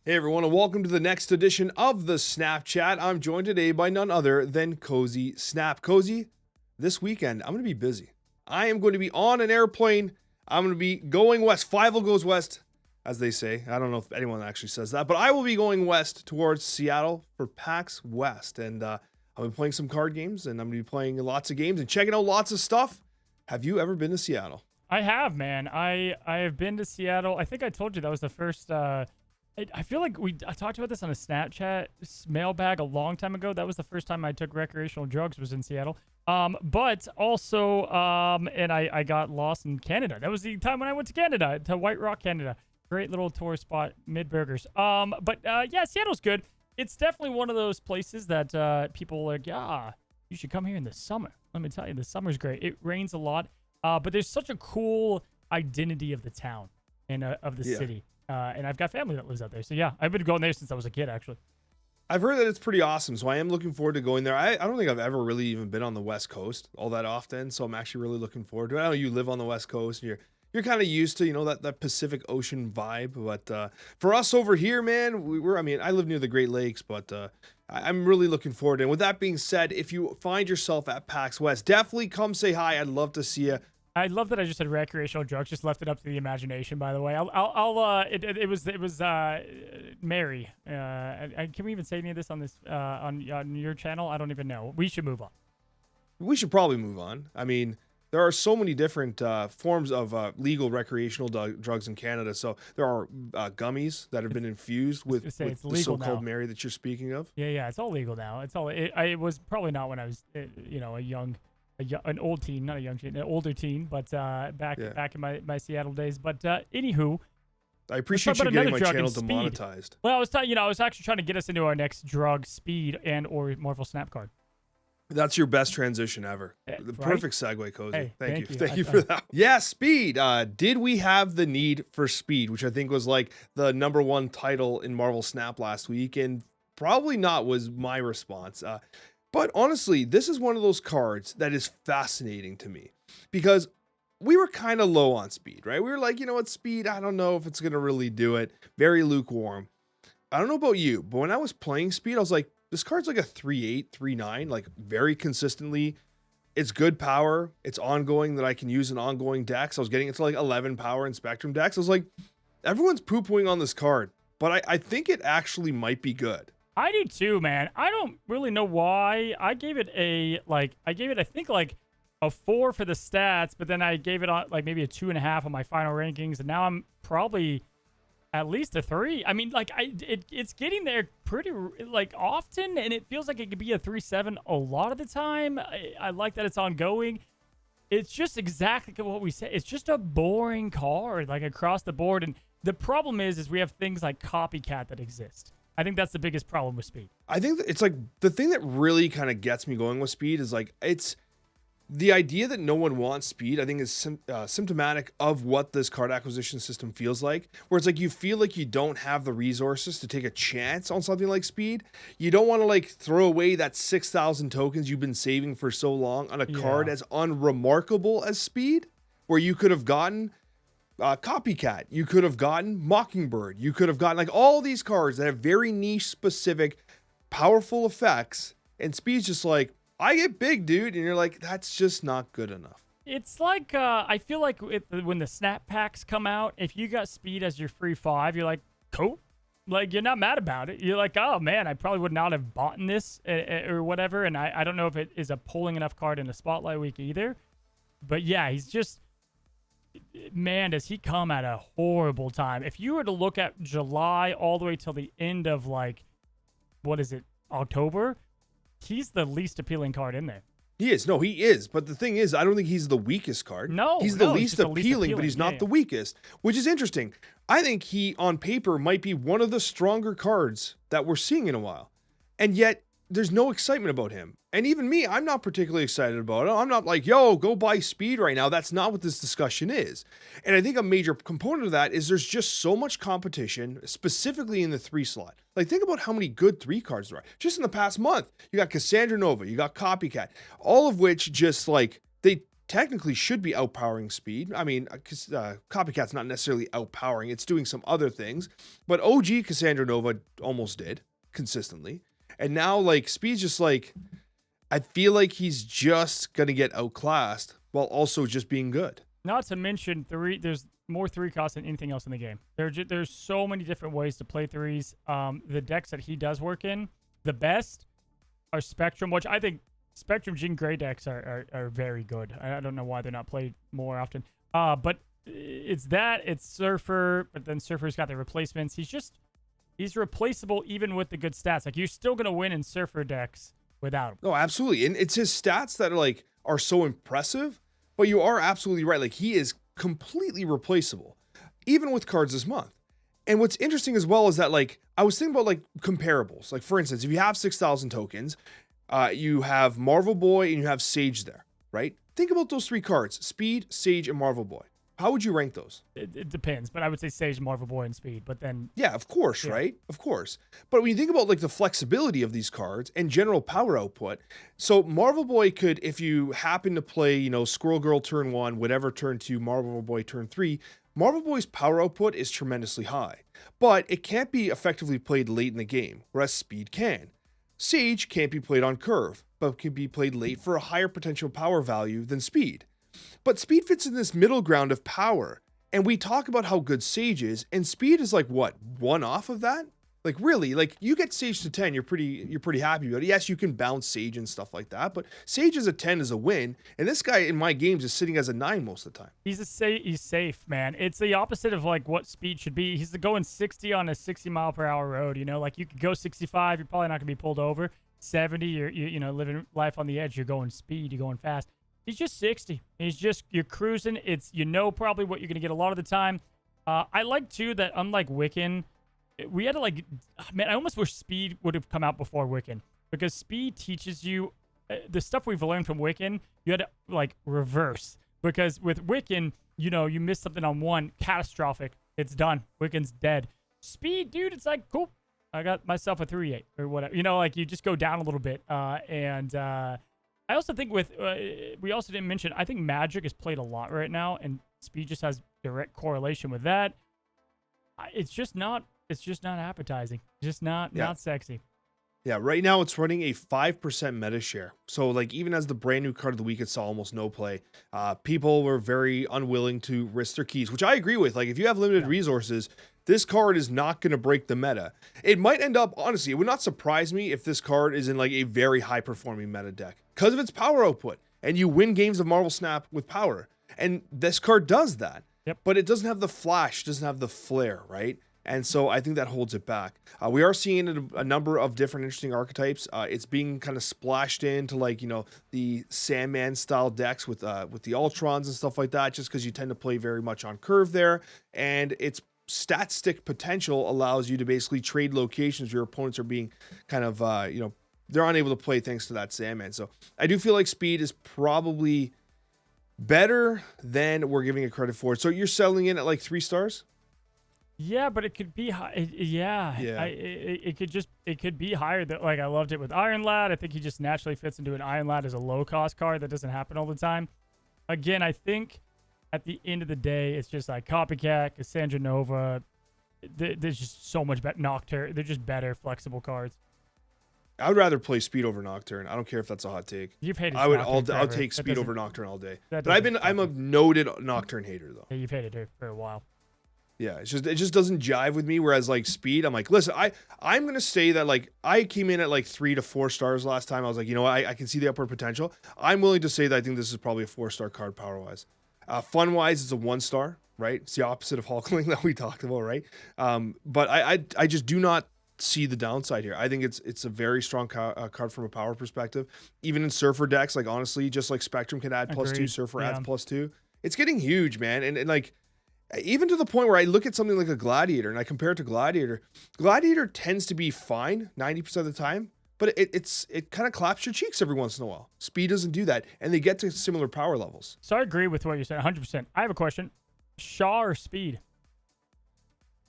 Hey everyone, and welcome to the next edition of the Snapchat. I'm joined today by none other than Cozy Snap. Cozy, this weekend I'm going to be busy. I am going to be on an airplane. I'm going to be going west. Five goes west, as they say. I don't know if anyone actually says that, but I will be going west towards Seattle for PAX West, and I'll be playing some card games, and I'm going to be playing lots of games and checking out lots of stuff. Have you ever been to Seattle? I have, man. I have been to Seattle. I think I told you that was the first. I feel like I talked about this on a Snapchat mailbag a long time ago. That was the first time I took recreational drugs, was in Seattle. But also, and I got lost in Canada. That was the time when I went to Canada, to White Rock, Canada. Great little tourist spot, mid-burgers. But yeah, Seattle's good. It's definitely one of those places that people are like, yeah, you should come here in the summer. Let me tell you, the summer's great. It rains a lot, but there's such a cool identity of the town and of the city. And I've got family that lives out there. So yeah, I've been going there since I was a kid, actually. I've heard that it's pretty awesome, so I am looking forward to going there. I don't think I've ever really even been on the West Coast all that often, so I'm actually really looking forward to it. I know you live on the West Coast, and you're kind of used to, that Pacific Ocean vibe, but for us over here, man, I live near the Great Lakes, but I'm really looking forward. And with that being said, if you find yourself at PAX West, definitely come say hi. I'd love to see you. I love that I just said recreational drugs. Just left it up to the imagination. By the way, it was Mary. Can we even say any of this on this on your channel? I don't even know. We should move on. We should probably move on. I mean, there are so many different forms of legal recreational drugs in Canada. So there are gummies that have been infused with the so-called now. Mary that you're speaking of. Yeah, it's all legal now. It's all. It was probably not when I was, an old teen, not a young teen, an older teen, but back in my Seattle days. But anywho, I appreciate you getting my channel demonetized. Well, I was actually trying to get us into our next drug, speed, and or Marvel Snap card. That's your best transition ever. The right? perfect segue, Cozy. Hey, Thank you for that. Yeah, speed. Did we have the need for speed, which I think was like the #1 title in Marvel Snap last week, and probably not was my response. But honestly, this is one of those cards that is fascinating to me because we were kind of low on speed, right? We were like, speed, I don't know if it's going to really do it. Very lukewarm. I don't know about you, but when I was playing speed, I was like, this card's like a 3.8, 3.9, like very consistently. It's good power. It's ongoing that I can use in ongoing decks. I was getting it to like 11 power in Spectrum decks. I was like, everyone's poo-pooing on this card, but I think it actually might be good. I do too, man. I don't really know why. I gave it I think like a 4 for the stats, but then I gave it like maybe a 2.5 on my final rankings, and now I'm probably at least a 3. I mean, like it's getting there pretty like often, and it feels like it could be a 3.7 a lot of the time. I like that it's ongoing. It's just exactly what we said. It's just a boring card, like across the board. And the problem is we have things like Copycat that exist. I think that's the biggest problem with speed. I think that it's like the thing that really kind of gets me going with speed is like it's the idea that no one wants speed. I think is symptomatic of what this card acquisition system feels like, where it's like you feel like you don't have the resources to take a chance on something like speed. You don't want to like throw away that 6,000 tokens you've been saving for so long on a card as unremarkable as speed, where you could have gotten Copycat, you could have gotten Mockingbird, you could have gotten like all these cards that have very niche specific powerful effects, and speed's just like, I get big, dude, and you're like, that's just not good enough. It's like I feel like when the snap packs come out, if you got speed as your free 5, you're like, cool, like you're not mad about it. You're like, oh man, I probably would not have bought this or whatever. And I don't know if it is a pulling enough card in a spotlight week either, but yeah, he's just, man, does he come at a horrible time. If you were to look at July all the way till the end of like, what is it, October, he's the least appealing card in there. He is. No, he is. But the thing is, I don't think he's the weakest card. No, he's the least appealing, but he's not the weakest, which is interesting. I think he, on paper, might be one of the stronger cards that we're seeing in a while. And yet, there's no excitement about him. And even me, I'm not particularly excited about it. I'm not like, yo, go buy speed right now. That's not what this discussion is. And I think a major component of that is there's just so much competition, specifically in the 3 slot. Like, think about how many good 3 cards there are. Just in the past month, you got Cassandra Nova, you got Copycat, all of which just like, they technically should be outpowering speed. I mean, Copycat's not necessarily outpowering, it's doing some other things, but OG Cassandra Nova almost did consistently. And now, like, speed's just like, I feel like he's just going to get outclassed while also just being good. Not to mention there's more 3 costs than anything else in the game. There's so many different ways to play 3s. The decks that he does work in, the best are Spectrum, which I think Spectrum Jean Grey decks are very good. I don't know why they're not played more often. But it's Surfer, but then Surfer's got the replacements. He's replaceable even with the good stats. Like, you're still going to win in Surfer decks without him. Oh, absolutely. And it's his stats that are so impressive, but you are absolutely right. Like, he is completely replaceable, even with cards this month. And what's interesting as well is that, like, I was thinking about, like, comparables. Like, for instance, if you have 6,000 tokens, you have Marvel Boy and you have Sage there, right? Think about those 3 cards: Speed, Sage, and Marvel Boy. How would you rank those? It depends, but I would say Sage, Marvel Boy, and Speed. But then, yeah, of course, yeah. Right? Of course. But when you think about, like, the flexibility of these cards and general power output, so Marvel Boy could, if you happen to play, you know, Squirrel Girl turn 1, whatever turn 2, Marvel Boy turn 3, Marvel Boy's power output is tremendously high, but it can't be effectively played late in the game, whereas Speed can. Sage can't be played on curve, but can be played late for a higher potential power value than Speed. But Speed fits in this middle ground of power, and we talk about how good Sage is, and Speed is like, what, 1 off of that? Like, really, like, you get Sage to 10, you're pretty happy about it. Yes, you can bounce Sage and stuff like that, but Sage as a 10 is a win, and this guy in my games is sitting as a 9 most of the time. He's safe, man. It's the opposite of, like, what Speed should be. He's going 60 on a 60-mile-per-hour road, you know? Like, you could go 65, you're probably not going to be pulled over. 70, you know, living life on the edge, you're going speed, you're going fast. He's just 60. You're cruising. You know probably what you're going to get a lot of the time. I like, too, that unlike Wiccan, we had to, like, man, I almost wish Speed would have come out before Wiccan, because Speed teaches you the stuff we've learned from Wiccan. You had to, like, reverse, because with Wiccan, you know, you miss something on 1, catastrophic. It's done. Wiccan's dead. Speed, dude, it's like, cool. I got myself a 3-8 or whatever. You know, like, you just go down a little bit. I also think we also didn't mention, I think Magic is played a lot right now, and Speed just has direct correlation with that. It's just not appetizing. Just not sexy. Yeah, right now it's running a 5% meta share. So, like, even as the brand new card of the week, it saw almost no play. People were very unwilling to risk their keys, which I agree with. Like, if you have limited resources, this card is not going to break the meta. It might end up, honestly, it would not surprise me if this card is in, like, a very high-performing meta deck because of its power output, and you win games of Marvel Snap with power. And this card does that. Yep. But it doesn't have the flash, doesn't have the flair, right? And so I think that holds it back. We are seeing a number of different interesting archetypes. It's being kind of splashed into, like, you know, the Sandman style decks with the Ultrons and stuff like that, just because you tend to play very much on curve there. And its stat stick potential allows you to basically trade locations where your opponents are being kind of, you know, they're unable to play thanks to that Sandman. So I do feel like Speed is probably better than we're giving it credit for. So you're settling in at like 3 stars? Yeah, but it could be high. It could be higher. Like, I loved it with Iron Lad. I think he just naturally fits into an Iron Lad as a low cost card. That doesn't happen all the time. Again, I think at the end of the day, it's just like Copycat, Cassandra Nova. There's just so much better. Nocturne. They're just better flexible cards. I would rather play Speed over Nocturne. I don't care if that's a hot take. You've hated. I'll take Speed over Nocturne all day. But I'm a noted Nocturne hater though. Yeah, you've hated her for a while. Yeah, it just doesn't jive with me. Whereas, like, Speed, I'm like, listen, I'm gonna say that, like, I came in at like 3 to 4 stars last time. I was like, you know what, I can see the upward potential. I'm willing to say that I think this is probably a 4-star card power wise. Fun wise, it's a 1 star, right? It's the opposite of Hulkling that we talked about, right? But I just do not see the downside here. I think it's a very strong card from a power perspective. Even in Surfer decks, like, honestly, just like Spectrum can add +2, Surfer adds +2. It's getting huge, man, and like. Even to the point where I look at something like a Gladiator and I compare it to Gladiator. Gladiator tends to be fine 90% of the time, but it kind of claps your cheeks every once in a while. Speed doesn't do that, and they get to similar power levels. So I agree with what you said 100%. I have a question. Shaw or Speed?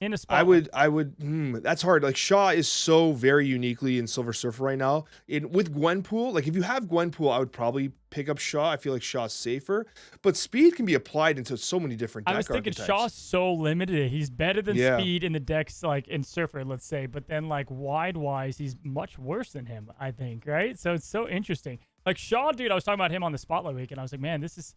in a I spotlight. would, I would. That's hard. Like Shaw is so very uniquely in Silver Surfer right now. With Gwenpool, like if you have Gwenpool, I would probably pick up Shaw. I feel like Shaw's safer, but speed can be applied into so many different I was deck thinking archetypes. Shaw's so limited. He's better than Yeah, Speed in the decks, like in Surfer, let's say, but then like wide wise, he's much worse than him, I think, right? So it's so interesting. Like Shaw, dude, I was talking about him on the Spotlight Week, and I was like, man, this is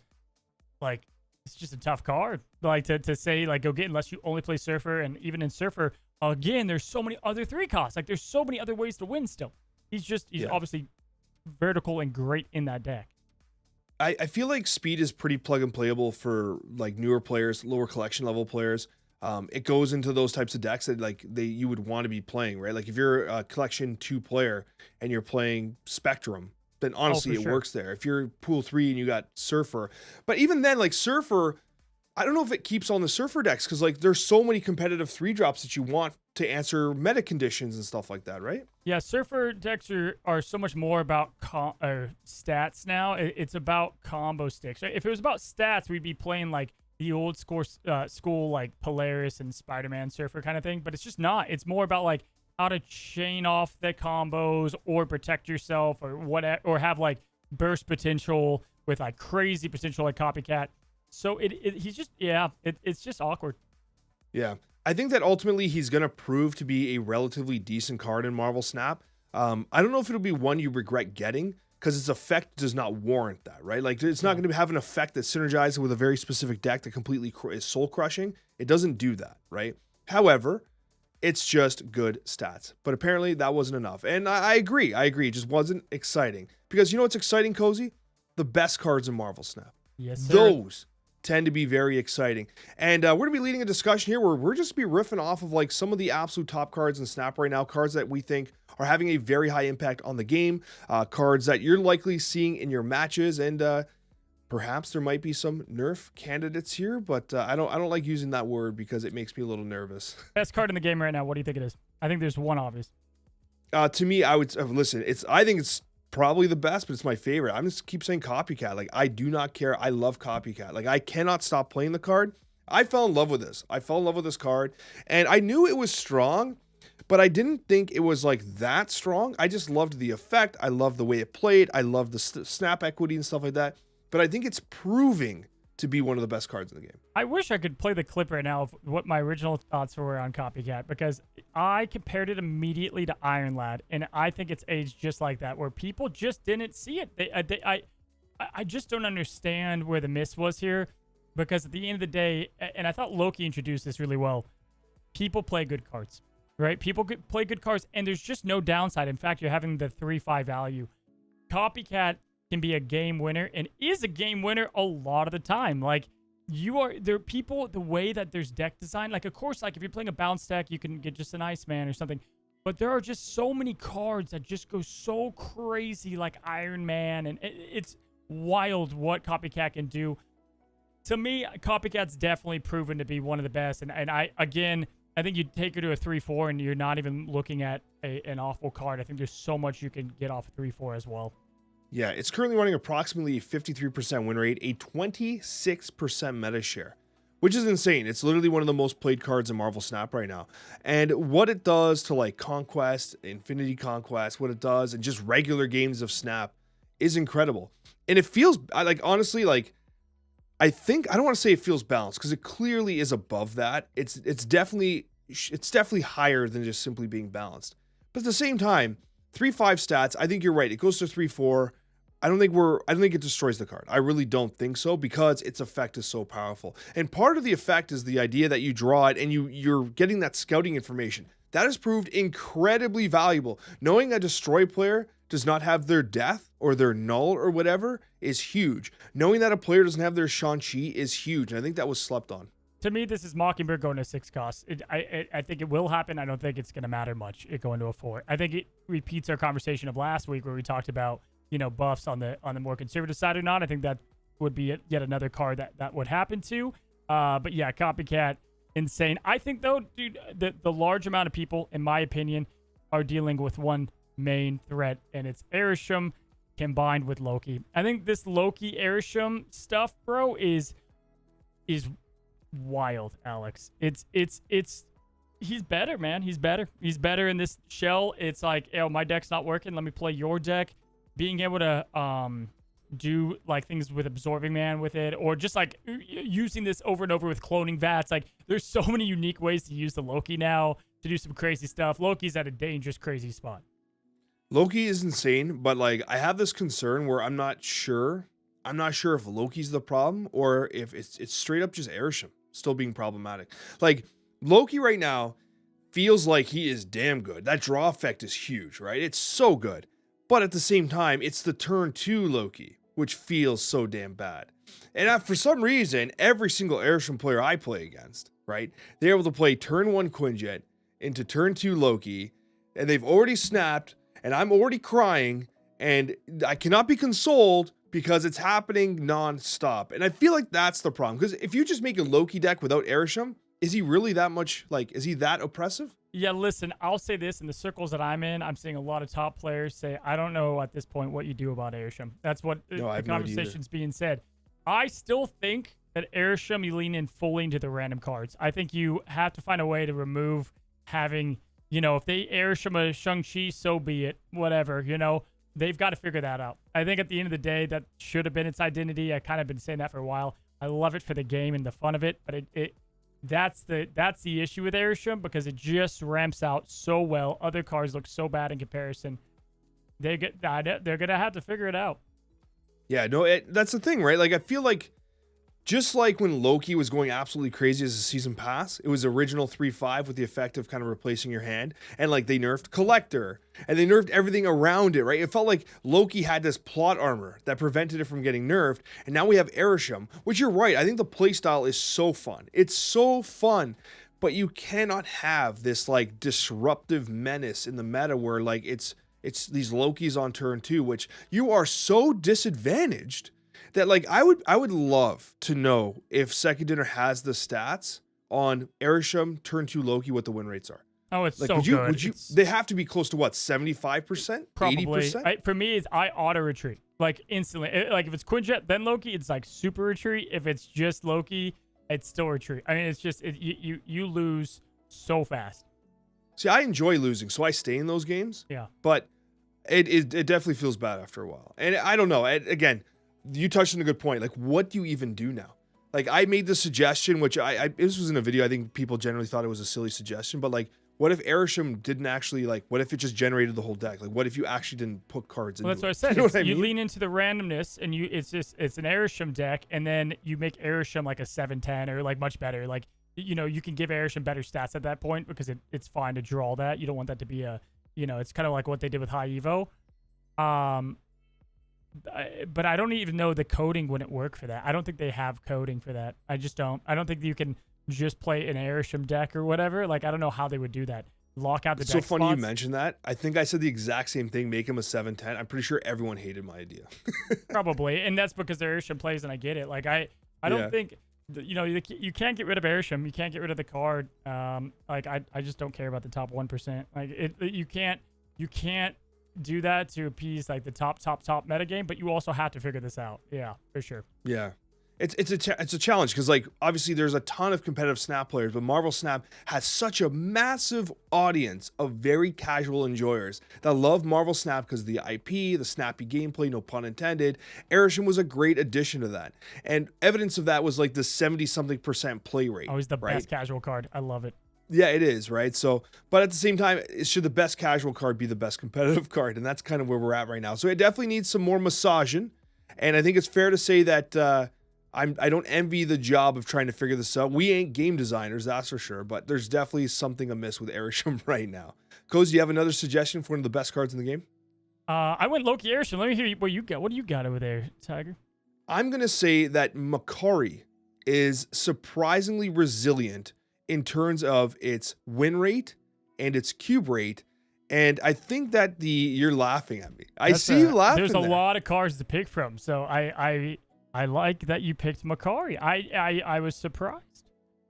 like, it's just a tough card. Like to say, like, go get unless you only play Surfer, and even in Surfer, again, there's so many other 3 costs. Like, there's so many other ways to win still. He's yeah. obviously vertical and great in that deck. I feel like speed is pretty plug and playable for like newer players, lower collection level players. It goes into those types of decks that like you would want to be playing, right? Like if you're a collection 2 player and you're playing Spectrum, then Oh, honestly for it sure. works there. If you're pool 3 and you got Surfer, but even then, like Surfer, I don't know if it keeps on the Surfer decks because like there's so many competitive 3 drops that you want to answer meta conditions and stuff like that, right? Yeah, Surfer decks are so much more about stats now. It's about combo sticks. Right? If it was about stats, we'd be playing like the old school like Polaris and Spider-Man Surfer kind of thing. But it's just not. It's more about like how to chain off the combos or protect yourself or whatever, or have like burst potential with like crazy potential like Copycat. So he's just it's just awkward. Yeah. I think that ultimately he's going to prove to be a relatively decent card in Marvel Snap. I don't know if it'll be one you regret getting because its effect does not warrant that, right? Like it's not going to have an effect that synergizes with a very specific deck that completely is soul crushing. It doesn't do that, right? However, it's just good stats. But apparently that wasn't enough. And I agree. It just wasn't exciting because you know what's exciting, Cozy? The best cards in Marvel Snap. Yes, sir. Those tend to be very exciting. And we're going to be leading a discussion here where we're just be riffing off of like some of the absolute top cards in Snap right now, cards that we think are having a very high impact on the game, cards that you're likely seeing in your matches, and perhaps there might be some nerf candidates here, but I don't like using that word because it makes me a little nervous. Best card in the game right now. What do you think it is? I think there's one obvious. To me, I would listen. I think it's probably the best, but it's my favorite. I'm just keep saying Copycat. Like I do not care. I love Copycat. Like I cannot stop playing the card. I fell in love with this. I fell in love with this card, and I knew it was strong, but I didn't think it was like that strong. I just loved the effect. I loved the way it played. I loved the snap equity and stuff like that. But I think it's proving to be one of the best cards in the game. I wish I could play the clip right now of what my original thoughts were on Copycat, because I compared it immediately to Iron Lad, and I think it's aged just like that, where people just didn't see it. I just don't understand where the miss was here, because at the end of the day, and I thought Loki introduced this really well, people play good cards, right? People play good cards, and there's just no downside. In fact, you're having the 3/5 value. Copycat can be a game winner and is a game winner a lot of the time. Like there are people, the way that there's deck design, like of course, like if you're playing a bounce deck, you can get just an Iceman or something. But there are just so many cards that just go so crazy, like Iron Man, and it's wild what Copycat can do. To me, Copycat's definitely proven to be one of the best. And I think you take her to a 3/4 and you're not even looking at an awful card. I think there's so much you can get off a 3/4 as well. Yeah, it's currently running approximately a 53% win rate, a 26% meta share, which is insane. It's literally one of the most played cards in Marvel Snap right now. And what it does to like Conquest, Infinity Conquest, what it does, and just regular games of Snap is incredible. And it feels like, honestly, like, I don't want to say it feels balanced because it clearly is above that. It's definitely higher than just simply being balanced. But at the same time, 3/5 stats, I think you're right. It goes to 3/4. I don't think it destroys the card. I really don't think so because its effect is so powerful. And part of the effect is the idea that you draw it and you're getting that scouting information. That has proved incredibly valuable. Knowing a destroy player does not have their death or their null or whatever is huge. Knowing that a player doesn't have their Shang-Chi is huge. And I think that was slept on. To me, this is Mockingbird going to 6 costs. I think it will happen. I don't think it's going to matter much, it going to a 4. I think it repeats our conversation of last week where we talked about, buffs on the more conservative side or not. I think that would be yet another card that would happen to. But yeah, Copycat, insane. I think, though, dude, the large amount of people, in my opinion, are dealing with one main threat, and it's Arishem combined with Loki. I think this Loki Arishem stuff, bro, is wild, Alex. It's He's better, man. He's better. He's better in this shell. It's like, oh, my deck's not working. Let me play your deck. Being able to do like things with absorbing man with it, or just like using this over and over with cloning vats. Like, there's so many unique ways to use the Loki now to do some crazy stuff. Loki's at a dangerous, crazy spot. Loki is insane, but like I have this concern where I'm not sure. I'm not sure if Loki's the problem or if it's straight up just Airsham still being problematic. Like Loki right now feels like he is damn good. That draw effect is huge, right? It's so good. But at the same time, it's the turn 2 Loki, which feels so damn bad. And for some reason, every single Airsham player I play against, right? They're able to play turn 1 Quinjet into turn 2 Loki, and they've already snapped, and I'm already crying, and I cannot be consoled because it's happening non-stop. And I feel like that's the problem. Because if you just make a Loki deck without Airsham, is he really that much, like, is he that oppressive? Yeah, listen, I'll say this. In the circles that I'm in, I'm seeing a lot of top players say, I don't know at this point what you do about Airsham. That's what the conversation's being said. I still think that Airsham, you lean in fully into the random cards. I think you have to find a way to remove having, you know, if they Airsham a Shang-Chi, so be it. Whatever, you know. They've got to figure that out. I think at the end of the day, that should have been its identity. I kind of been saying that for a while. I love it for the game and the fun of it, but that's the issue with Airsham, because it just ramps out so well. Other cards look so bad in comparison. They're gonna have to figure it out. Yeah, no, that's the thing, right? Like I feel like just like when Loki was going absolutely crazy as a season pass, it was original 3/5 with the effect of kind of replacing your hand, and like they nerfed Collector and they nerfed everything around it, right? It felt like Loki had this plot armor that prevented it from getting nerfed, and now we have Airsham, which you're right. I think the playstyle is so fun. It's so fun, but you cannot have this like disruptive menace in the meta where like it's these Lokis on turn 2, which you are so disadvantaged that like I would love to know if Second Dinner has the stats on Airsham turn 2 Loki, what the win rates are. Oh, it's like, so good. They have to be close to what, 75%? Probably. 80%? For me, I auto retreat like instantly. Like if it's Quinjet then Loki, it's like super retreat. If it's just Loki, it's still retreat. I mean, it's just you lose so fast. See, I enjoy losing, so I stay in those games. Yeah. But it definitely feels bad after a while. And I don't know. Again, you touched on a good point. Like, what do you even do now? Like, I made the suggestion, which this was in a video. I think people generally thought it was a silly suggestion, but like, what if Airsham didn't actually, like, what if it just generated the whole deck? Like, what if you actually didn't put cards in? Well, that's what I said. You know what I mean? You lean into the randomness, and it's an Airsham deck, and then you make Airsham like a 7/10 or like much better. Like, you know, you can give Airsham better stats at that point because it's fine to draw that. You don't want that to be a, you know, it's kind of like what they did with High Evo. But I don't even know the coding wouldn't work for that. I don't think they have coding for that. I just don't. I don't think you can just play an Airsham deck or whatever. Like, I don't know how they would do that. Lock out the deck so funny spots. you mentioned that. I think I said the exact same thing. Make him a 7/10. I'm pretty sure everyone hated my idea. Probably, and that's because they're Airsham plays, and I get it. Like I don't think, you know, you can't get rid of Airsham. You can't get rid of the card. Like I just don't care about the top 1%. Like you can't do that to appease like the top metagame, but you also have to figure this out. Yeah, for sure. Yeah. It's a challenge because like obviously there's a ton of competitive Snap players, but Marvel Snap has such a massive audience of very casual enjoyers that love Marvel Snap because of the IP, the snappy gameplay, no pun intended. Airsham was a great addition to that, and evidence of that was like the 70-something% play rate. Always the best casual card. I love it. Yeah, it is, right? So, but at the same time, should the best casual card be the best competitive card? And that's kind of where we're at right now. So it definitely needs some more massaging. And I think it's fair to say that I don't envy the job of trying to figure this out. We ain't game designers, that's for sure. But there's definitely something amiss with Airsham right now. Coz, do you have another suggestion for one of the best cards in the game? I went Loki Airsham. Let me hear what you got. What do you got over there, Tiger? I'm going to say that Makari is surprisingly resilient in terms of its win rate and its cube rate. And I think that you're laughing at me. I see you laughing. There's a lot of cards to pick from. So I like that you picked Makari. I was surprised.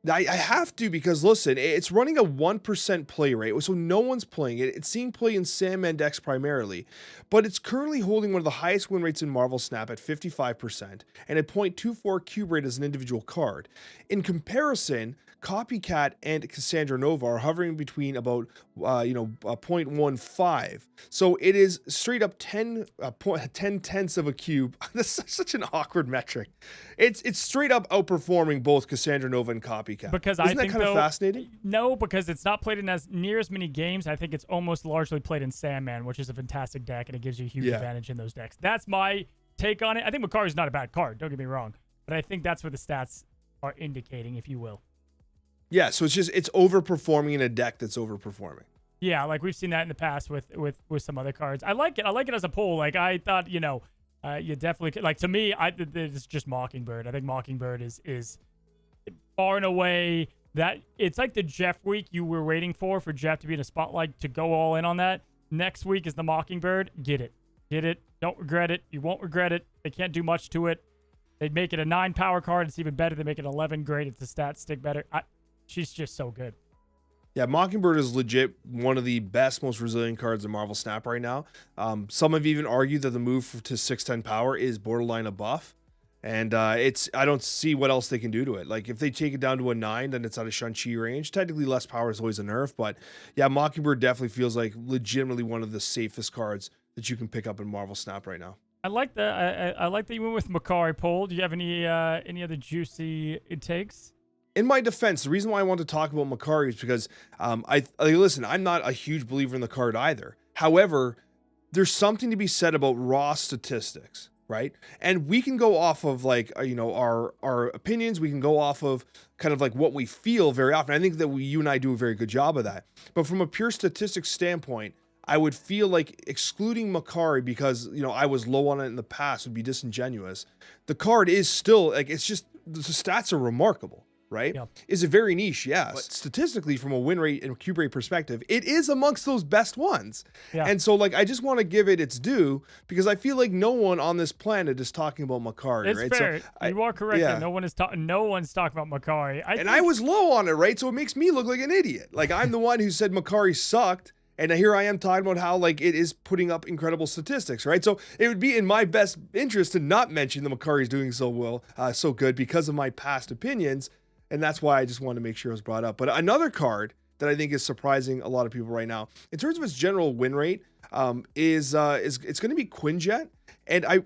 I have to, because listen, it's running a 1% play rate, so no one's playing it. It's seeing play in Sandman decks primarily, but it's currently holding one of the highest win rates in Marvel Snap at 55% and a 0.24 cube rate as an individual card. In comparison, Copycat and Cassandra Nova are hovering between about 0.15. So it is straight up 10 tenths of a cube. This is such an awkward metric. It's straight up outperforming both Cassandra Nova and Copycat. Because Isn't I that think kind of fascinating? No, because it's not played in as near as many games. I think it's almost largely played in Sandman, which is a fantastic deck, and it gives you a huge advantage in those decks. That's my take on it. I think Makari's not a bad card, don't get me wrong, but I think that's what the stats are indicating, if you will. Yeah, so it's overperforming in a deck that's overperforming. Yeah, like we've seen that in the past with some other cards. I like it. I like it as a poll. Like I thought, you definitely could, like, to me, it's just Mockingbird. I think Mockingbird is far and away that it's like the Jeff week you were waiting for Jeff to be in a spotlight to go all in on that. Next week is the Mockingbird. Get it. Don't regret it. You won't regret it. They can't do much to it. They'd make it a 9 power card. It's even better. They make it 11. Great. It's the stats stick better. She's just so good. Yeah, Mockingbird is legit one of the best, most resilient cards in Marvel Snap right now. Some have even argued that the move to 6/10 power is borderline a buff. And I don't see what else they can do to it. Like, if they take it down to a 9, then it's out of Shang-Chi range. Technically, less power is always a nerf. But yeah, Mockingbird definitely feels like legitimately one of the safest cards that you can pick up in Marvel Snap right now. I like that. I like that you went with Makari Pole. Do you have any other juicy takes? In my defense, the reason why I want to talk about Makari is because listen, I'm not a huge believer in the card either. However, there's something to be said about raw statistics, right? And we can go off of like our opinions. We can go off of kind of like what we feel very often. I think that you and I do a very good job of that. But from a pure statistics standpoint, I would feel like excluding Makari because, I was low on it in the past would be disingenuous. The card is still like, it's just, the stats are remarkable, right? Yep. Is it very niche? Yes. But statistically, from a win rate and cube rate perspective, it is amongst those best ones. Yeah. And so like, I just want to give it its due because I feel like no one on this planet is talking about Makari, it's right? fair. So you are correct. yeah. No one's talking about Makari. I was low on it, right? So it makes me look like an idiot. Like, I'm the one who said Makari sucked. And here I am talking about how like it is putting up incredible statistics, right? So it would be in my best interest to not mention that Makari is doing so well, so good because of my past opinions. And that's why I just wanted to make sure it was brought up. But another card that I think is surprising a lot of people right now, in terms of its general win rate, is it's going to be Quinjet. And I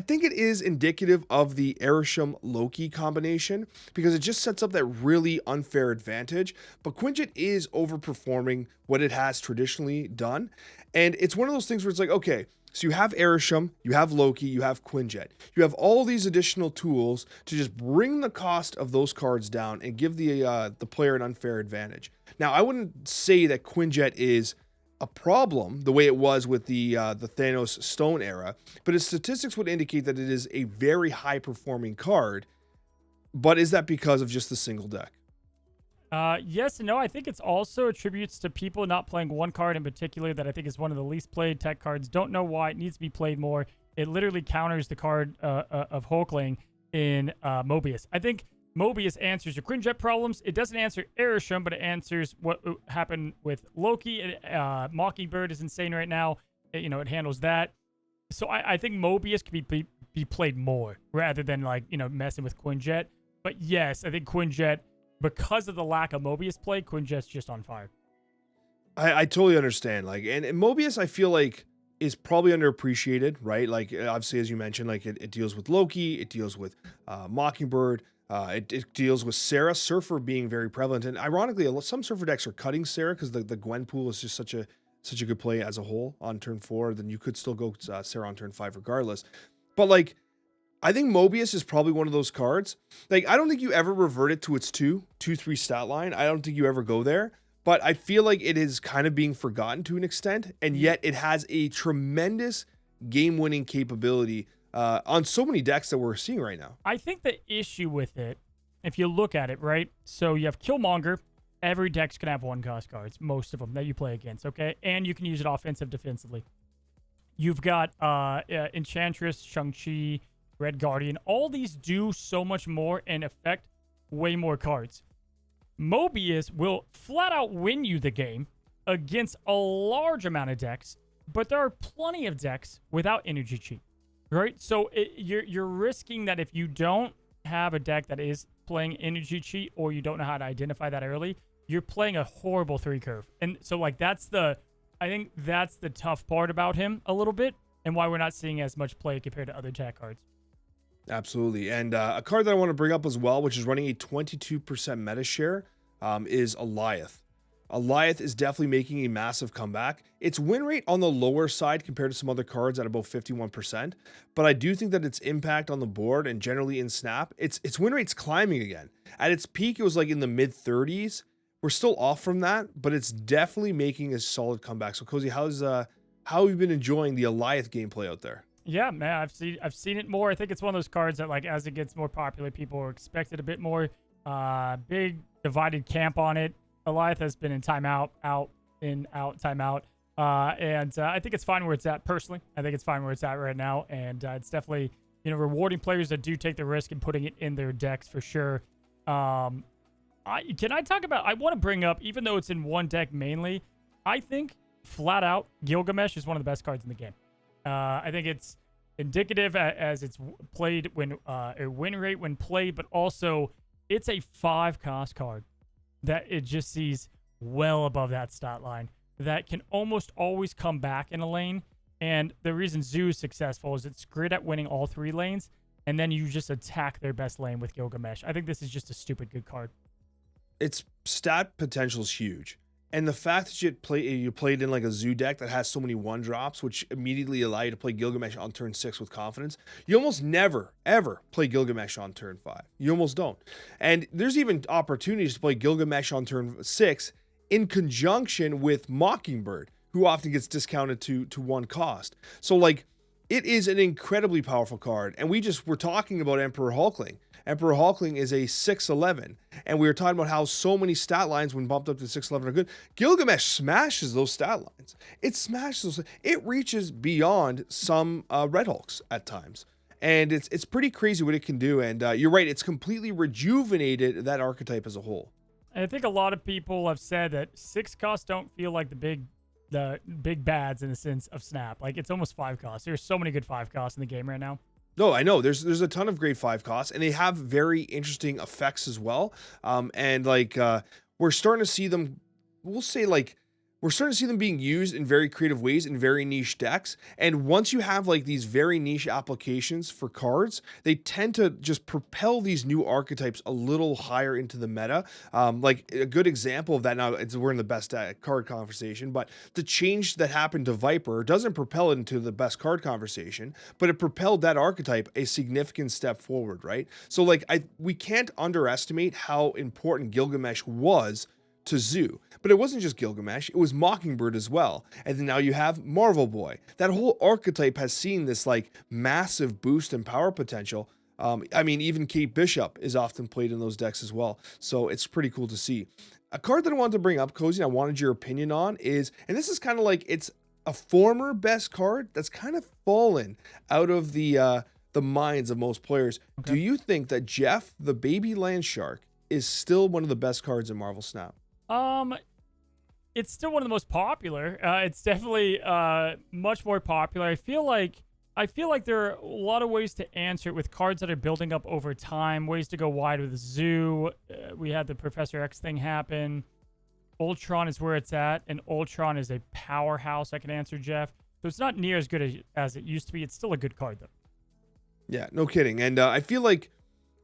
think it is indicative of the Arishem Loki combination because it just sets up that really unfair advantage. But Quinjet is overperforming what it has traditionally done. And it's one of those things where it's like, okay, so you have Arishem, you have Loki, you have Quinjet. You have all these additional tools to just bring the cost of those cards down and give the player an unfair advantage. Now, I wouldn't say that Quinjet is a problem the way it was with the Thanos Stone era, but its statistics would indicate that it is a very high performing card. But is that because of just the single deck? Yes and no. I think it's also attributes to people not playing one card in particular that I think is one of the least played tech cards. Don't know why it needs to be played more. It literally counters the card of Hulkling in Mobius. I think Mobius answers your Quinjet problems. It doesn't answer Arishem, but it answers what happened with Loki. Mockingbird is insane right now. It handles that. So I think Mobius could be played more rather than messing with Quinjet. But yes, I think Quinjet, because of the lack of Mobius play, Quinjet's just on fire. I totally understand. And Mobius, I feel like, is probably underappreciated, right? Like, obviously, as you mentioned, like it deals with Loki, it deals with Mockingbird. It deals with Sarah, Surfer being very prevalent. And ironically, some Surfer decks are cutting Sarah because the Gwen pool is just such a good play as a whole on turn 4. Then you could still go Sarah on turn 5 regardless. But I think Mobius is probably one of those cards. I don't think you ever revert it to its 2-3 stat line. I don't think you ever go there. But I feel like it is kind of being forgotten to an extent. And yet it has a tremendous game-winning capability on so many decks that we're seeing right now. I think the issue with it, if you look at it, right? So you have Killmonger. Every deck's going to have 1-cost cards, most of them that you play against, okay? And you can use it defensively. You've got Enchantress, Shang-Chi, Red Guardian. All these do so much more and affect way more cards. Mobius will flat out win you the game against a large amount of decks, but there are plenty of decks without energy cheat, right? So you're risking that if you don't have a deck that is playing energy cheat or you don't know how to identify that early, you're playing a horrible 3 curve. And so like I think that's the tough part about him a little bit, and why we're not seeing as much play compared to other attack cards. Absolutely. And a card that I want to bring up as well, which is running a 22% meta share, is Alioth. Alioth is definitely making a massive comeback. Its win rate on the lower side compared to some other cards at about 51%, but I do think that its impact on the board and generally in Snap, its win rate's climbing again. At its peak, it was like in the mid 30s. We're still off from that, but it's definitely making a solid comeback. So Cozy, how have you been enjoying the Alioth gameplay out there? Yeah, man, I've seen it more. I think it's one of those cards that, like, as it gets more popular, people expect it a bit more. Big divided camp on it. Alioth has been in timeout, out, in, out, timeout. And I think it's fine where it's at personally. I think it's fine where it's at right now. And it's definitely, rewarding players that do take the risk and putting it in their decks for sure. I want to bring up, even though it's in one deck mainly, I think flat out Gilgamesh is one of the best cards in the game. I think it's indicative as it's played when a win rate when played, but also it's a 5-cost card that it just sees well above that stat line that can almost always come back in a lane. And the reason Zoo is successful is it's great at winning all 3 lanes, and then you just attack their best lane with Gilgamesh. I think this is just a stupid good card. Its stat potential is huge. And the fact that you played in like a Zoo deck that has so many 1-drops, which immediately allow you to play Gilgamesh on turn 6 with confidence, you almost never, ever play Gilgamesh on turn 5. You almost don't. And there's even opportunities to play Gilgamesh on turn 6 in conjunction with Mockingbird, who often gets discounted to 1 cost. So like, it is an incredibly powerful card. And we're talking about Emperor Hulkling. Emperor Hulkling is a 6/11, and we were talking about how so many stat lines when bumped up to 6/11 are good. Gilgamesh smashes those stat lines. It smashes those. It reaches beyond some Red Hulks at times, and it's pretty crazy what it can do. And you're right, it's completely rejuvenated that archetype as a whole. And I think a lot of people have said that 6 costs don't feel like the big bads in the sense of Snap. Like, it's almost 5 costs. There's so many good 5 costs in the game right now. No, I know there's a ton of great 5 costs, and they have very interesting effects as well. And like we're starting to see them. We're starting to see them being used in very creative ways in very niche decks. And once you have like these very niche applications for cards, they tend to just propel these new archetypes a little higher into the meta. Like a good example of that now, we're in the best card conversation, but the change that happened to Viper doesn't propel it into the best card conversation, but it propelled that archetype a significant step forward, right? So like we can't underestimate how important Gilgamesh was to Zoo. But it wasn't just Gilgamesh, it was Mockingbird as well. And then now you have Marvel Boy. That whole archetype has seen this like massive boost in power potential. I mean, even Kate Bishop is often played in those decks as well. So it's pretty cool to see. A card that I wanted to bring up, Cozy, and I wanted your opinion on is, and this is kind of like, it's a former best card that's kind of fallen out of the minds of most players. Okay. Do you think that Jeff, the Baby Land Shark, is still one of the best cards in Marvel Snap? It's still one of the most popular. It's definitely much more popular. I feel like there are a lot of ways to answer it with cards that are building up over time, ways to go wide with Zoo. We had the Professor X thing happen. Ultron is where it's at, and Ultron is a powerhouse. I can answer, Jeff. So it's not near as good as it used to be. It's still a good card, though. Yeah, no kidding. And I feel like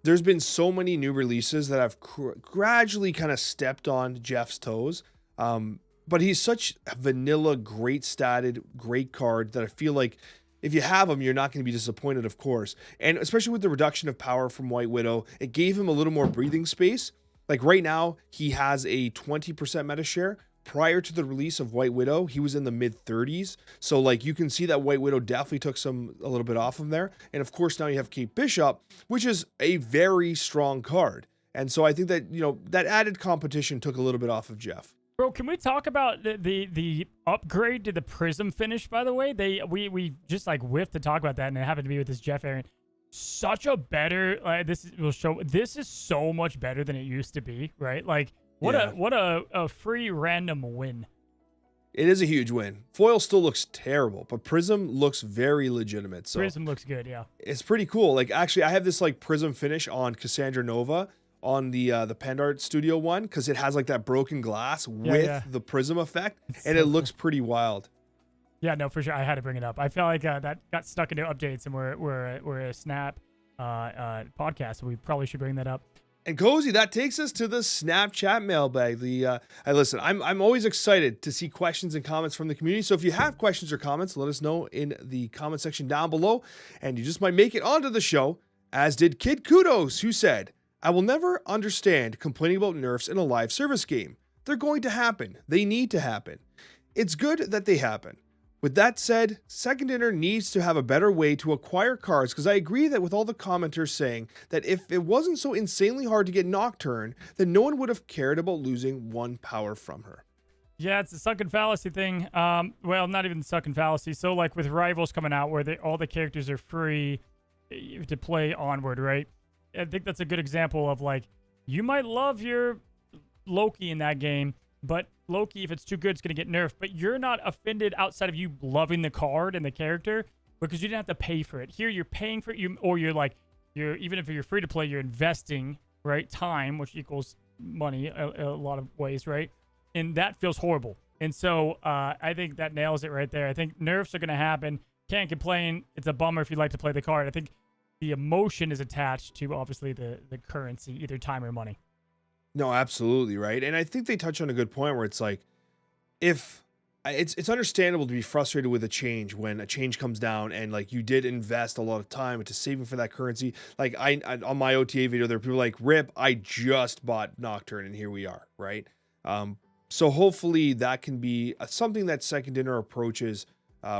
there's been so many new releases that have gradually kind of stepped on Jeff's toes. But he's such a vanilla, great statted, great card that I feel like if you have him, you're not going to be disappointed, of course. And especially with the reduction of power from White Widow, it gave him a little more breathing space. Like right now, he has a 20% meta share. Prior to the release of White Widow, he was in the mid 30s. So like you can see that White Widow definitely took a little bit off of there. And of course, now you have Kate Bishop, which is a very strong card. And so I think that, that added competition took a little bit off of Jeff. Bro, can we talk about the upgrade to the Prism finish, by the way? We just like whiffed to talk about that, and it happened to be with this Jeff Aaron. Such a better, this is so much better than it used to be, right? Like, what a free random win. It is a huge win. Foil still looks terrible, but Prism looks very legitimate. So Prism looks good, yeah. It's pretty cool. Like, actually, I have this like Prism finish on Cassandra Nova on the Pandart Studio one because it has like that broken glass with yeah. the prism effect, It's and so it cool. looks pretty wild. Yeah, no, for sure. I had to bring it up. I felt like that got stuck into updates, and we're a Snap podcast, so we probably should bring that up. And Cozy, that takes us to the Snapchat mailbag. I listen. I'm always excited to see questions and comments from the community. So if you have questions or comments, let us know in the comment section down below, and you just might make it onto the show. As did Kid Kudos, who said, "I will never understand complaining about nerfs in a live service game. They're going to happen. They need to happen. It's good that they happen. With that said, Second Dinner needs to have a better way to acquire cards because I agree that with all the commenters saying that if it wasn't so insanely hard to get Nocturne, then no one would have cared about losing one power from her." Yeah, it's a sunken fallacy thing. Well, not even sunken fallacy. So like with Rivals coming out where all the characters are free to play onward, right? I think that's a good example of like, you might love your Loki in that game, but Loki, if it's too good, it's going to get nerfed. But you're not offended outside of you loving the card and the character because you didn't have to pay for it. Here, you're paying for it, or you're like, even if you're free to play, you're investing, right? Time, which equals money a lot of ways, right? And that feels horrible. And so I think that nails it right there. I think nerfs are going to happen. Can't complain. It's a bummer if you like to play the card. I think the emotion is attached to, obviously, the currency, either time or money. No, absolutely, right. And I think they touch on a good point where it's like, if it's understandable to be frustrated with a change when a change comes down and like you did invest a lot of time into saving for that currency. Like I on my OTA video, there are people like, "Rip, I just bought Nocturne and here we are," right? So hopefully that can be something that Second Dinner approaches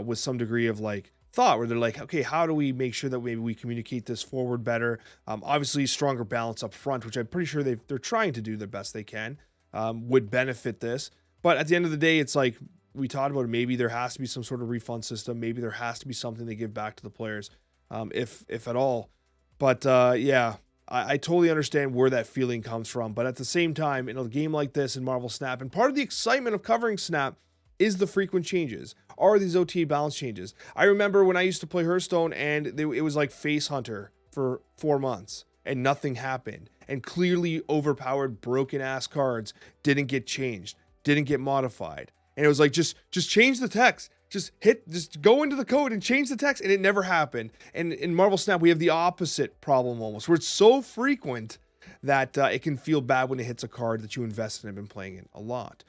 with some degree of like thought, where they're like, okay, how do we make sure that maybe we communicate this forward better? Obviously, stronger balance up front, which I'm pretty sure they're trying to do the best they can, would benefit this. But at the end of the day, it's like we talked about, maybe there has to be some sort of refund system. Maybe there has to be something they give back to the players, if at all. But yeah, I totally understand where that feeling comes from. But at the same time, in a game like this in Marvel Snap, and part of the excitement of covering Snap is the frequent changes, are these OTA balance changes. I remember when I used to play Hearthstone and it was like Face Hunter for 4 months and nothing happened. And clearly overpowered, broken ass cards didn't get changed, didn't get modified. And it was like, just change the text. Just go into the code and change the text. And it never happened. And in Marvel Snap, we have the opposite problem almost, where it's so frequent that it can feel bad when it hits a card that you invested in and been playing in a lot.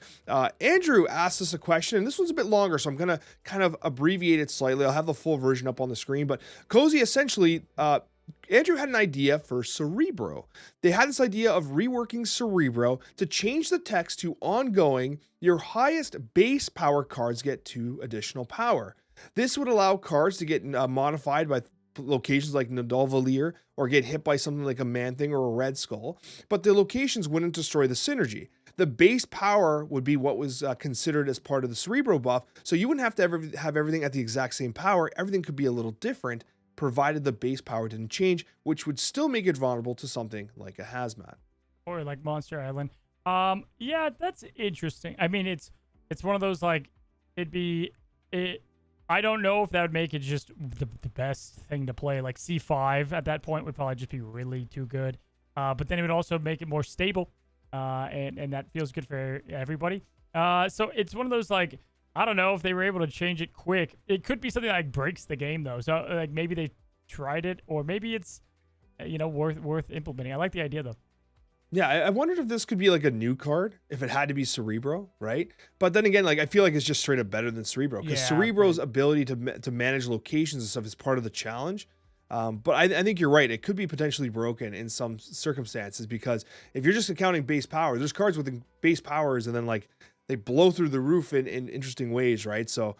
Andrew asked us a question, and this one's a bit longer, so I'm going to kind of abbreviate it slightly. I'll have the full version up on the screen. But Cozy, essentially, Andrew had an idea for Cerebro. They had this idea of reworking Cerebro to change the text to ongoing, your highest base power cards get 2 additional power. This would allow cards to get modified by locations like Nadal or get hit by something like a Man-Thing or a Red Skull, but the locations wouldn't destroy the synergy. The base power would be what was considered as part of the Cerebro buff, so you wouldn't have to have everything at the exact same power. Everything could be a little different, provided the base power didn't change, which would still make it vulnerable to something like a Hazmat. Or like Monster Island. Yeah, that's interesting. I mean, it's one of those, like, I don't know if that would make it just the best thing to play. Like C5 at that point would probably just be really too good. But then it would also make it more stable. And that feels good for everybody. So it's one of those, like, I don't know if they were able to change it quick. It could be something that like breaks the game though. So like maybe they tried it, or maybe it's worth implementing. I like the idea though. Yeah, I wondered if this could be like a new card, if it had to be Cerebro, right? But then again, like I feel like it's just straight up better than Cerebro, because Cerebro's ability to manage locations and stuff is part of the challenge. But I think you're right. It could be potentially broken in some circumstances, because if you're just accounting base power, there's cards with base powers and then like they blow through the roof in interesting ways, right? So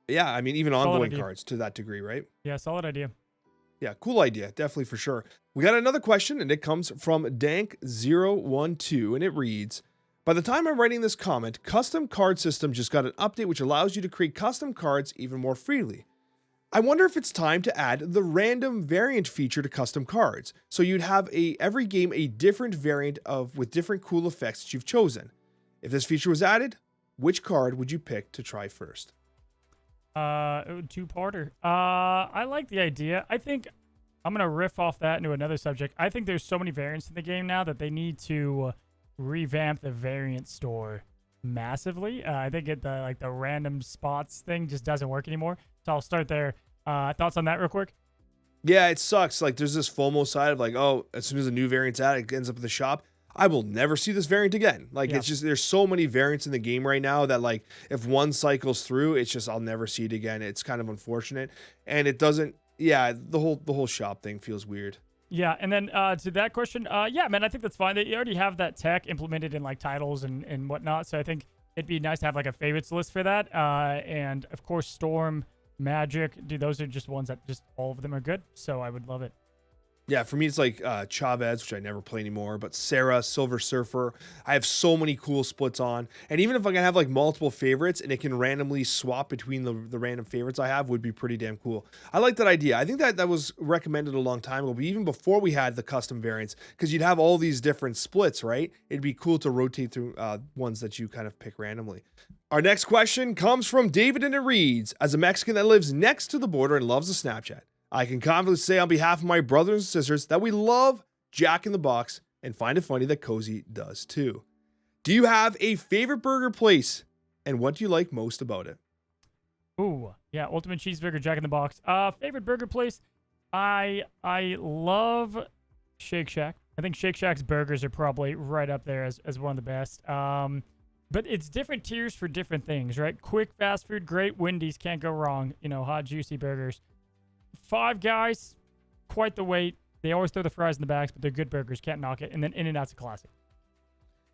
yeah, I mean, even ongoing cards to that degree, right? Yeah, solid idea. Yeah, cool idea. Definitely, for sure. We got another question, and it comes from Dank012, and it reads, by the time I'm writing this comment, Custom Card System just got an update which allows you to create custom cards even more freely. I wonder if it's time to add the random variant feature to custom cards, so you'd have every game a different variant with different cool effects that you've chosen. If this feature was added, which card would you pick to try first? Two-parter. I like the idea. I think I'm gonna riff off that into another subject. I think there's so many variants in the game now that they need to revamp the variant store massively. I think the random spots thing just doesn't work anymore. So I'll start there. Thoughts on that real quick? Yeah, it sucks. Like, there's this FOMO side of like, oh, as soon as a new variant's out, it ends up in the shop. I will never see this variant again. Like, Yeah. it's just, there's so many variants in the game right now that, like, if one cycles through, it's just, I'll never see it again. It's kind of unfortunate. And it doesn't, yeah, the whole shop thing feels weird. Yeah, and then to that question, yeah, man, I think that's fine. They already have that tech implemented in like titles and whatnot, so I think it'd be nice to have like a favorites list for that. And of course, Storm, Magic, dude, those are just ones that just all of them are good. So I would love it. Yeah, for me, it's like Chavez, which I never play anymore, but Sarah, Silver Surfer. I have so many cool splits on. And even if I can have like multiple favorites and it can randomly swap between the random favorites I have, would be pretty damn cool. I like that idea. I think that was recommended a long time ago, but even before we had the custom variants, because you'd have all these different splits, right? It'd be cool to rotate through ones that you kind of pick randomly. Our next question comes from David, and it reads, as a Mexican that lives next to the border and loves the Snapchat, I can confidently say on behalf of my brothers and sisters that we love Jack in the Box and find it funny that Cozy does too. Do you have a favorite burger place, and what do you like most about it? Ooh, yeah, Ultimate Cheeseburger, Jack in the Box. Favorite burger place? I love Shake Shack. I think Shake Shack's burgers are probably right up there as one of the best. But it's different tiers for different things, right? Quick fast food, great. Wendy's, can't go wrong. You know, hot, juicy burgers. Five Guys, quite the wait. They always throw the fries in the bags, but they're good burgers. Can't knock it. And then In-N-Out's a classic.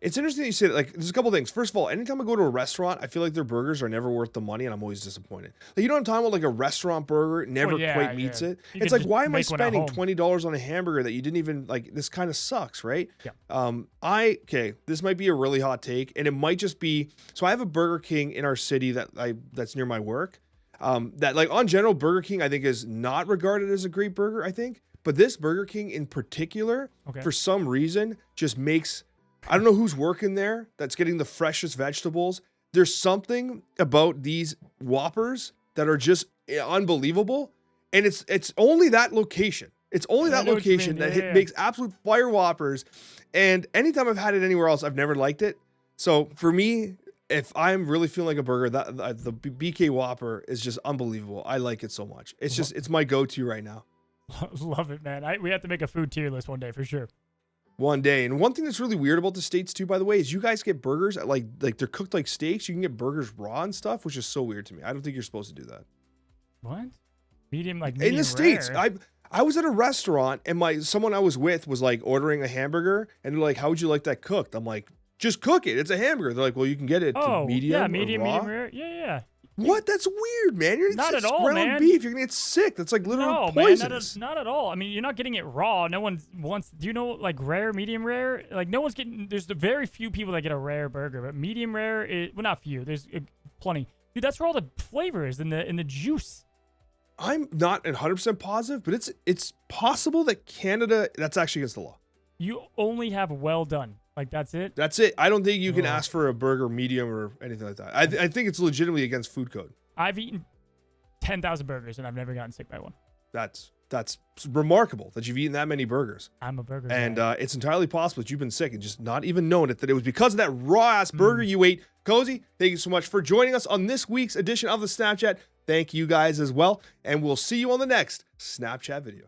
It's interesting that you say that. Like, there's a couple things. First of all, anytime I go to a restaurant, I feel like their burgers are never worth the money, and I'm always disappointed. Like, you know what I'm talking about? Like a rest burger never quite meets it. You It's could like, just why am I make one at spending home. $20 on a hamburger that you didn't even like? This kind of sucks, right? Yeah. Okay, this might be a really hot take, and it might just be. So I have a Burger King in our city that's near my work. That like on general, Burger King I think is not regarded as a great burger. I think, but this Burger King in particular, Okay. for some reason, just makes. I don't know who's working there that's getting the freshest vegetables. There's something about these Whoppers that are just unbelievable. And it's only that location. It's only I that know what you location mean. that Yeah. makes absolute fire Whoppers. And anytime I've had it anywhere else, I've never liked it. So for me, if I'm really feeling like a burger, the BK Whopper is just unbelievable. I like it so much. It's my go-to right now. Love it, man. We have to make a food tier list one day for sure. One day. And one thing that's really weird about the States too, by the way, is you guys get burgers at like they're cooked like steaks. You can get burgers raw and stuff, which is so weird to me. I don't think you're supposed to do that. What? Medium In the States, rare? I was at a restaurant and someone I was with was like ordering a hamburger and they're like, how would you like that cooked? I'm like, just cook it. It's a hamburger. They're like, well, you can get it to medium. yeah, or medium raw. rare. Yeah. What? That's weird, man. You're Not it's at all, ground man. beef. You're gonna get sick. That's like literal No, poisonous. man, not at all. I mean, you're not getting it raw. No one wants. Do you know like rare, medium rare? Like no one's getting. There's the very few people that get a rare burger, but medium rare is well, not few. There's plenty. Dude, that's where all the flavor is in the juice. I'm not 100% positive, but it's possible that Canada, that's actually against the law. You only have well done. Like that's it. That's it. I don't think you can Oh. ask for a burger medium or anything like that. I think it's legitimately against food code. I've eaten 10,000 burgers and I've never gotten sick by one. That's remarkable that you've eaten that many burgers. I'm a burger And guy. it's entirely possible that you've been sick and just not even known it, that it was because of that raw ass burger you ate. Cozy, thank you so much for joining us on this week's edition of the Snapchat. Thank you guys as well. And we'll see you on the next Snapchat video.